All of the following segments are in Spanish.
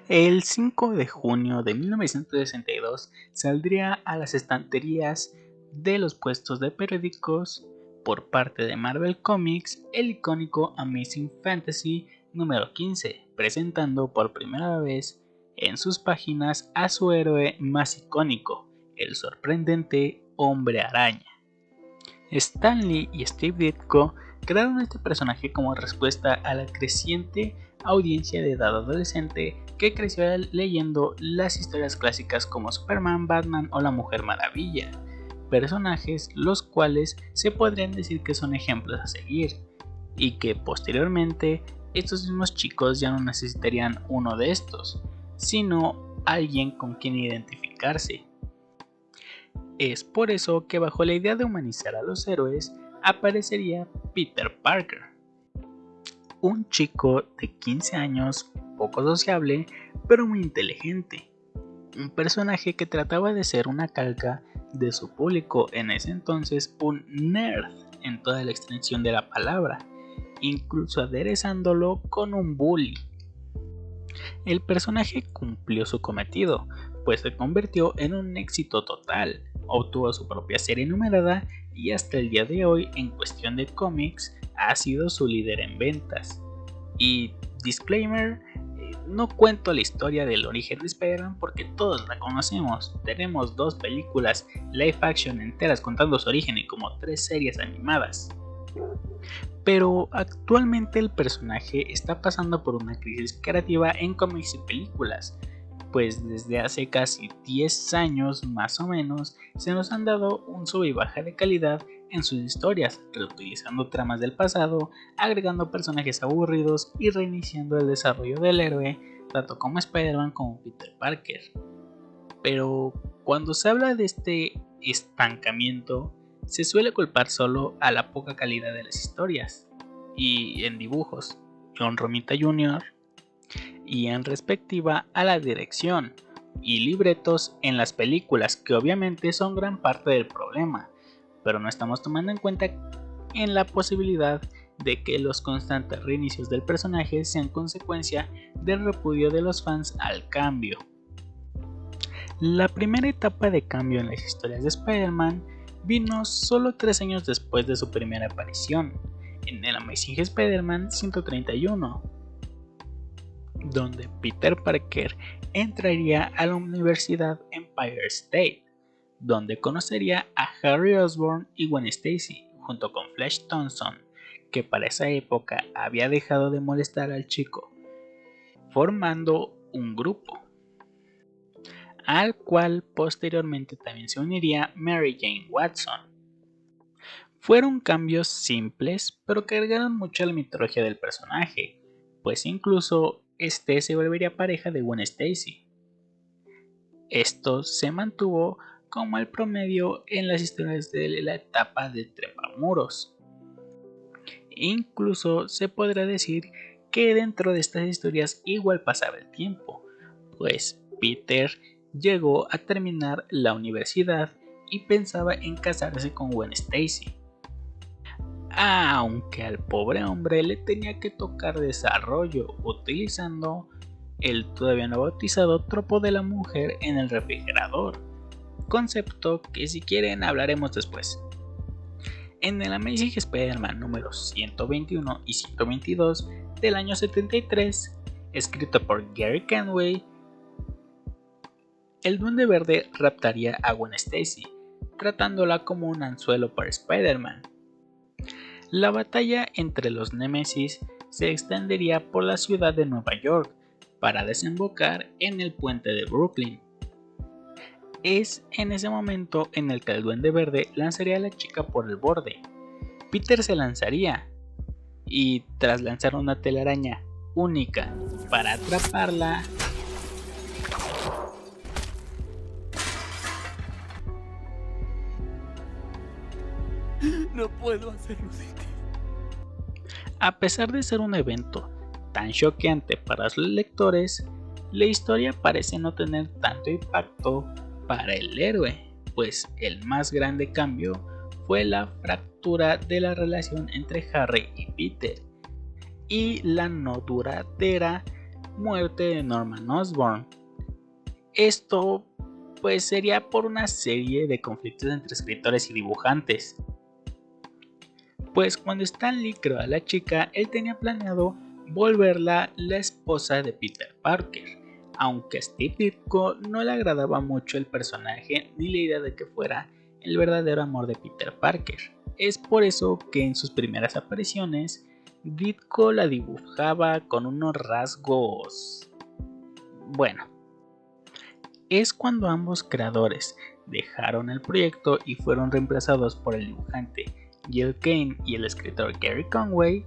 El 5 de junio de 1962 saldría a las estanterías de los puestos de periódicos por parte de Marvel Comics el icónico Amazing Fantasy número 15, presentando por primera vez en sus páginas a su héroe más icónico, el sorprendente Hombre Araña. Stan Lee y Steve Ditko crearon este personaje como respuesta a la creciente audiencia de edad adolescente que creció leyendo las historias clásicas como Superman, Batman o la Mujer Maravilla, personajes los cuales se podrían decir que son ejemplos a seguir, y que posteriormente estos mismos chicos ya no necesitarían uno de estos, sino alguien con quien identificarse. Es por eso que bajo la idea de humanizar a los héroes aparecería Peter Parker, un chico de 15 años poco sociable pero muy inteligente, un personaje que trataba de ser una calca de su público, en ese entonces un nerd en toda la extensión de la palabra, incluso aderezándolo con un bully. El personaje cumplió su cometido, pues se convirtió en un éxito total, obtuvo su propia serie numerada y hasta el día de hoy en cuestión de cómics ha sido su líder en ventas. Y disclaimer, no cuento la historia del origen de Spider-Man porque todos la conocemos. Tenemos 2 películas live action enteras contando su origen y como 3 series animadas. Pero actualmente el personaje está pasando por una crisis creativa en cómics y películas, pues desde hace casi 10 años más o menos se nos han dado un sube y baja de calidad en sus historias, reutilizando tramas del pasado, agregando personajes aburridos y reiniciando el desarrollo del héroe, tanto como Spider-Man como Peter Parker. Pero cuando se habla de este estancamiento, se suele culpar solo a la poca calidad de las historias y en dibujos, John Romita Jr., y en respectiva a la dirección y libretos en las películas, que obviamente son gran parte del problema, pero no estamos tomando en cuenta en la posibilidad de que los constantes reinicios del personaje sean consecuencia del repudio de los fans al cambio. La primera etapa de cambio en las historias de Spider-Man vino solo 3 años después de su primera aparición, en el Amazing Spider-Man 131, donde Peter Parker entraría a la Universidad Empire State, donde conocería a Harry Osborn y Gwen Stacy, junto con Flash Thompson, que para esa época había dejado de molestar al chico, formando un grupo, al cual posteriormente también se uniría Mary Jane Watson. Fueron cambios simples, pero que agregaron mucho a la mitología del personaje, pues incluso este se volvería pareja de Gwen Stacy. Esto se mantuvo como el promedio en las historias de la etapa de trepamuros. Incluso se podrá decir que dentro de estas historias igual pasaba el tiempo, pues Peter llegó a terminar la universidad y pensaba en casarse con Gwen Stacy, aunque al pobre hombre le tenía que tocar desarrollo utilizando el todavía no bautizado tropo de la mujer en el refrigerador, concepto que si quieren hablaremos después. En el Amazing Spider-Man números 121 y 122 del año 73, escrito por Gary Conway, el Duende Verde raptaría a Gwen Stacy, tratándola como un anzuelo para Spider-Man. La batalla entre los Némesis se extendería por la ciudad de Nueva York para desembocar en el puente de Brooklyn. Es en ese momento en el que el Duende Verde lanzaría a la chica por el borde. Peter se lanzaría y tras lanzar una telaraña única para atraparla, no puedo hacerlo de ti. A pesar de ser un evento tan choqueante para los lectores, la historia parece no tener tanto impacto para el héroe, pues el más grande cambio fue la fractura de la relación entre Harry y Peter y la no duradera muerte de Norman Osborn. Esto pues sería por una serie de conflictos entre escritores y dibujantes. Pues cuando Stan Lee creó a la chica, él tenía planeado volverla la esposa de Peter Parker, aunque a Steve Ditko no le agradaba mucho el personaje ni la idea de que fuera el verdadero amor de Peter Parker. Es por eso que en sus primeras apariciones, Ditko la dibujaba con unos rasgos... Bueno, es cuando ambos creadores dejaron el proyecto y fueron reemplazados por el dibujante Gil Kane y el escritor Gary Conway,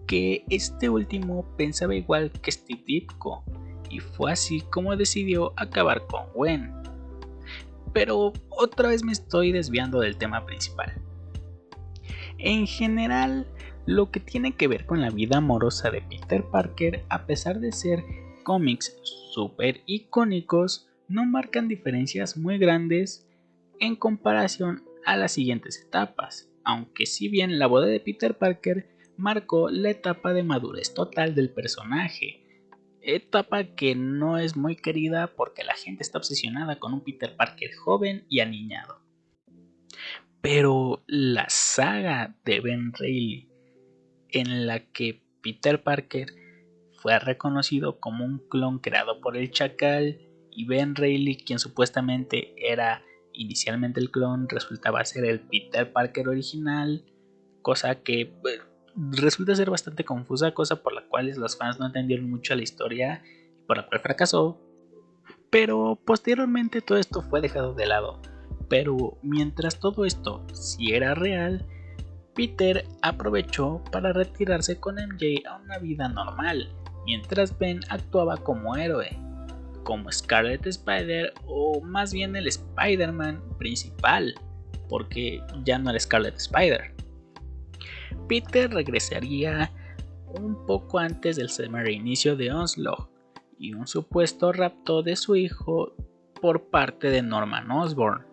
que este último pensaba igual que Steve Ditko, y fue así como decidió acabar con Gwen. Pero otra vez me estoy desviando del tema principal. En general, lo que tiene que ver con la vida amorosa de Peter Parker, a pesar de ser cómics súper icónicos, no marcan diferencias muy grandes en comparación a las siguientes etapas, aunque si bien la boda de Peter Parker marcó la etapa de madurez total del personaje, etapa que no es muy querida porque la gente está obsesionada con un Peter Parker joven y aniñado. Pero la saga de Ben Reilly, en la que Peter Parker fue reconocido como un clon creado por el Chacal, y Ben Reilly, quien supuestamente era inicialmente el clon, resultaba ser el Peter Parker original, cosa que resulta ser bastante confusa, cosa por la cual los fans no entendieron mucho la historia y por la cual fracasó. Pero posteriormente todo esto fue dejado de lado. Pero mientras todo esto sí era real, Peter aprovechó para retirarse con MJ a una vida normal, mientras Ben actuaba como héroe, como Scarlet Spider, o más bien el Spider-Man principal, porque ya no era Scarlet Spider. Peter regresaría un poco antes del reinicio de Onslaught y un supuesto rapto de su hijo por parte de Norman Osborn.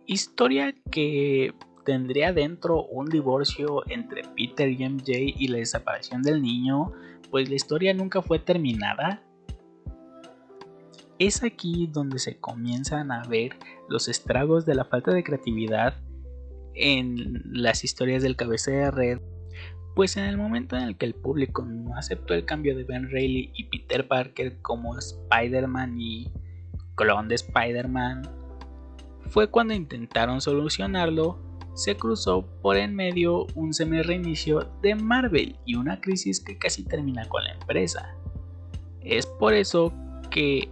Historia que tendría dentro un divorcio entre Peter y MJ y la desaparición del niño, pues la historia nunca fue terminada. Es aquí donde se comienzan a ver los estragos de la falta de creatividad en las historias del cabeza de red, pues en el momento en el que el público no aceptó el cambio de Ben Reilly y Peter Parker como Spider-Man y clon de Spider-Man, fue cuando intentaron solucionarlo. Se cruzó por en medio un semi-reinicio de Marvel y una crisis que casi termina con la empresa. Es por eso que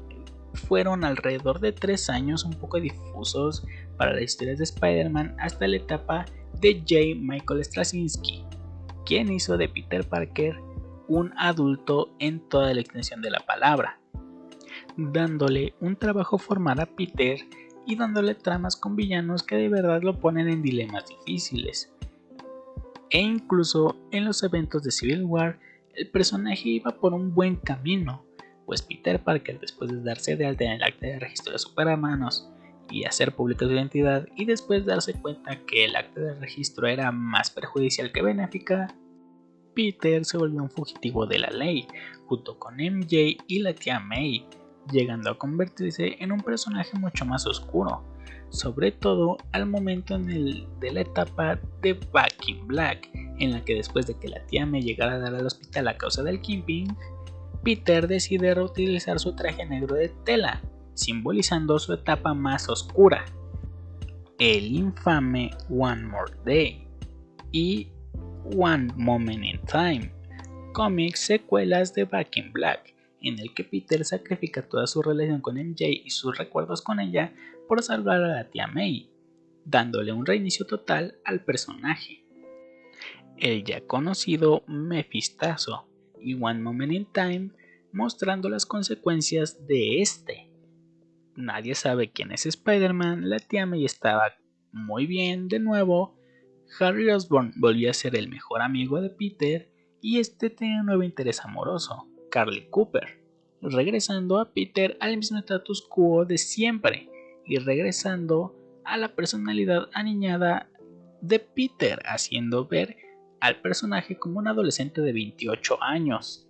fueron alrededor de 3 años un poco difusos para las historias de Spider-Man hasta la etapa de J. Michael Straczynski, quien hizo de Peter Parker un adulto en toda la extensión de la palabra, dándole un trabajo formal a Peter y dándole tramas con villanos que de verdad lo ponen en dilemas difíciles. E incluso en los eventos de Civil War, el personaje iba por un buen camino, pues Peter Parker, después de darse de alta en el acta de registro de superhermanos y hacer pública su identidad, y después darse cuenta que el acta de registro era más perjudicial que benéfica, Peter se volvió un fugitivo de la ley, junto con MJ y la tía May, llegando a convertirse en un personaje mucho más oscuro, sobre todo al momento de la etapa de Back in Black, en la que después de que la tía May llegara a dar al hospital a causa del Kingpin, Peter decide reutilizar su traje negro de tela, simbolizando su etapa más oscura, el infame One More Day y One Moment in Time, cómics secuelas de Back in Black, en el que Peter sacrifica toda su relación con MJ y sus recuerdos con ella por salvar a la tía May, dándole un reinicio total al personaje. El ya conocido Mephistazo y One Moment in Time, mostrando las consecuencias de este. Nadie sabe quién es Spider-Man, la tía May estaba muy bien de nuevo, Harry Osborn volvió a ser el mejor amigo de Peter y este tenía un nuevo interés amoroso, Carly Cooper, regresando a Peter al mismo status quo de siempre y regresando a la personalidad aniñada de Peter, haciendo ver al personaje como un adolescente de 28 años.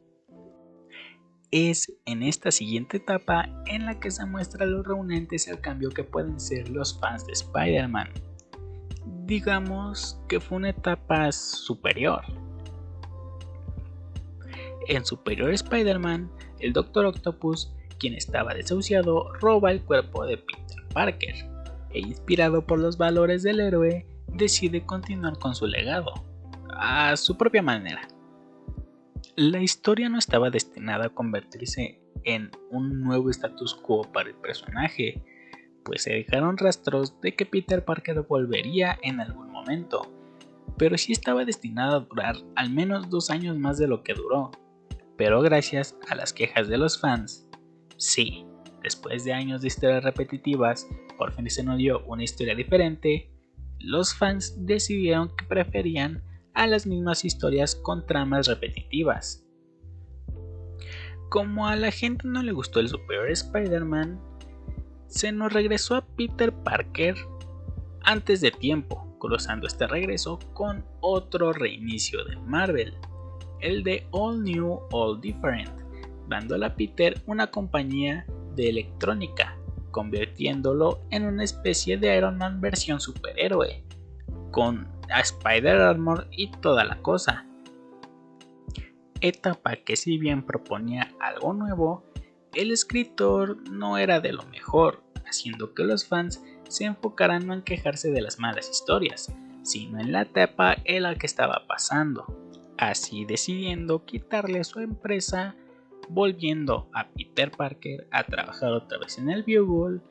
Es en esta siguiente etapa en la que se muestra a los reunentes el cambio que pueden ser los fans de Spider-Man. Digamos que fue una etapa superior. En Superior Spider-Man, el Dr. Octopus, quien estaba desahuciado, roba el cuerpo de Peter Parker e inspirado por los valores del héroe, decide continuar con su legado, a su propia manera. La historia no estaba destinada a convertirse en un nuevo status quo para el personaje, pues se dejaron rastros de que Peter Parker volvería en algún momento, pero sí estaba destinada a durar al menos 2 años más de lo que duró. Pero gracias a las quejas de los fans, sí, después de años de historias repetitivas, por fin se nos dio una historia diferente. Los fans decidieron que preferían a las mismas historias con tramas repetitivas. Como a la gente no le gustó el Superior Spider-Man, se nos regresó a Peter Parker antes de tiempo, cruzando este regreso con otro reinicio de Marvel, el de All New, All Different, dándole a Peter una compañía de electrónica, convirtiéndolo en una especie de Iron Man versión superhéroe, con Spider Armor y toda la cosa. Etapa que si bien proponía algo nuevo, el escritor no era de lo mejor, haciendo que los fans se enfocaran no en quejarse de las malas historias, sino en la etapa en la que estaba pasando, así decidiendo quitarle su empresa, volviendo a Peter Parker a trabajar otra vez en el Bugle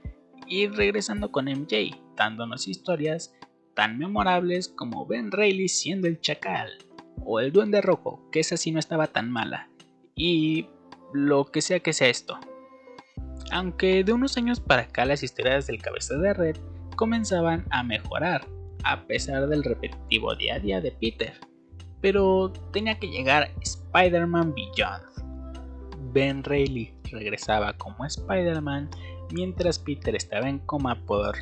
y regresando con MJ, dándonos historias tan memorables como Ben Reilly siendo el Chacal, o el Duende Rojo, que esa sí no estaba tan mala, y lo que sea esto. Aunque de unos años para acá las historias del Cabeza de Red comenzaban a mejorar, a pesar del repetitivo día a día de Peter, pero tenía que llegar Spider-Man Beyond. Ben Reilly regresaba como Spider-Man mientras Peter estaba en coma por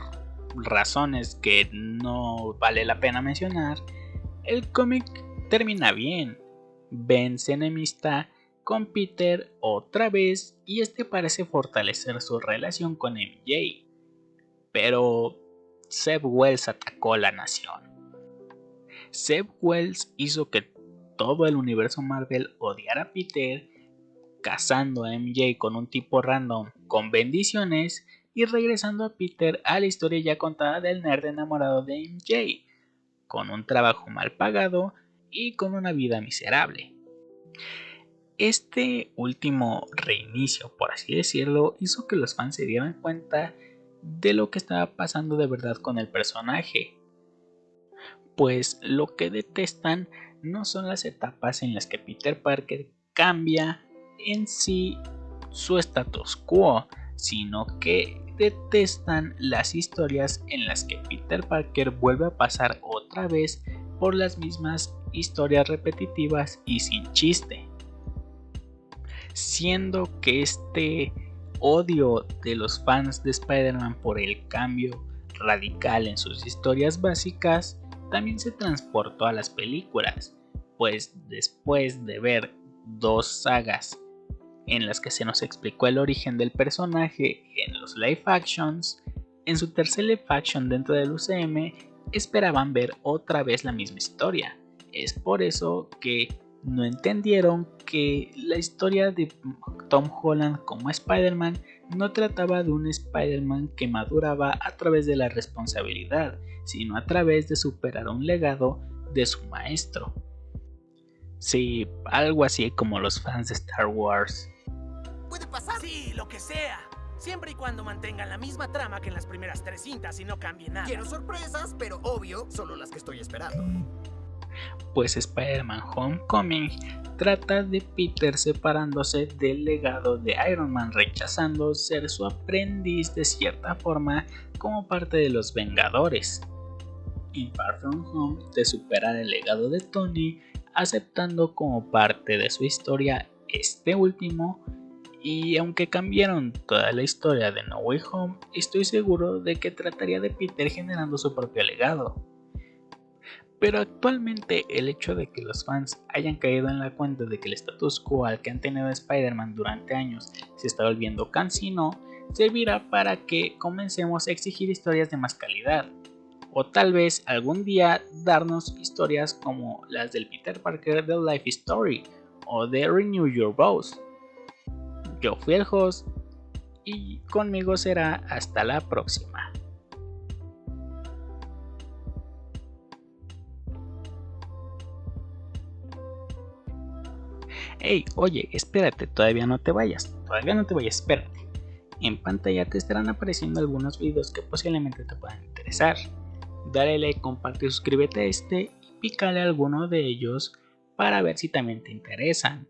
razones que no vale la pena mencionar. El cómic termina bien. Ben se enemista con Peter otra vez y este parece fortalecer su relación con MJ. Pero Zeb Wells atacó la nación. Zeb Wells hizo que todo el universo Marvel odiara a Peter, casando a MJ con un tipo random con bendiciones y regresando a Peter a la historia ya contada del nerd enamorado de MJ, con un trabajo mal pagado y con una vida miserable. Este último reinicio, por así decirlo, hizo que los fans se dieran cuenta de lo que estaba pasando de verdad con el personaje, pues lo que detestan no son las etapas en las que Peter Parker cambia en sí su status quo, sino que detestan las historias en las que Peter Parker vuelve a pasar otra vez por las mismas historias repetitivas y sin chiste. Siendo que este odio de los fans de Spider-Man por el cambio radical en sus historias básicas también se transportó a las películas, pues después de ver 2 sagas en las que se nos explicó el origen del personaje en los live actions, en su tercer live action dentro del UCM esperaban ver otra vez la misma historia. Es por eso que no entendieron que la historia de Tom Holland como Spider-Man no trataba de un Spider-Man que maduraba a través de la responsabilidad, sino a través de superar un legado de su maestro. Sí, algo así como los fans de Star Wars. ¿Puede pasar? Sí, lo que sea. Siempre y cuando mantengan la misma trama que en las primeras 3 cintas y no cambien nada. Quiero sorpresas, pero obvio, solo las que estoy esperando. Pues Spider-Man Homecoming trata de Peter separándose del legado de Iron Man, rechazando ser su aprendiz de cierta forma como parte de los Vengadores. En Far From Home de superar el legado de Tony, aceptando como parte de su historia este último. Y aunque cambiaron toda la historia de No Way Home, estoy seguro de que trataría de Peter generando su propio legado. Pero actualmente el hecho de que los fans hayan caído en la cuenta de que el status quo al que han tenido Spider-Man durante años se está volviendo cansino, servirá para que comencemos a exigir historias de más calidad. O tal vez algún día darnos historias como las del Peter Parker de Life Story o de Renew Your Vows. Yo fui el host y conmigo será hasta la próxima. Hey, oye, espérate, todavía no te vayas, espérate. En pantalla te estarán apareciendo algunos videos que posiblemente te puedan interesar. Dale like, comparte y suscríbete a este y pícale a alguno de ellos para ver si también te interesan.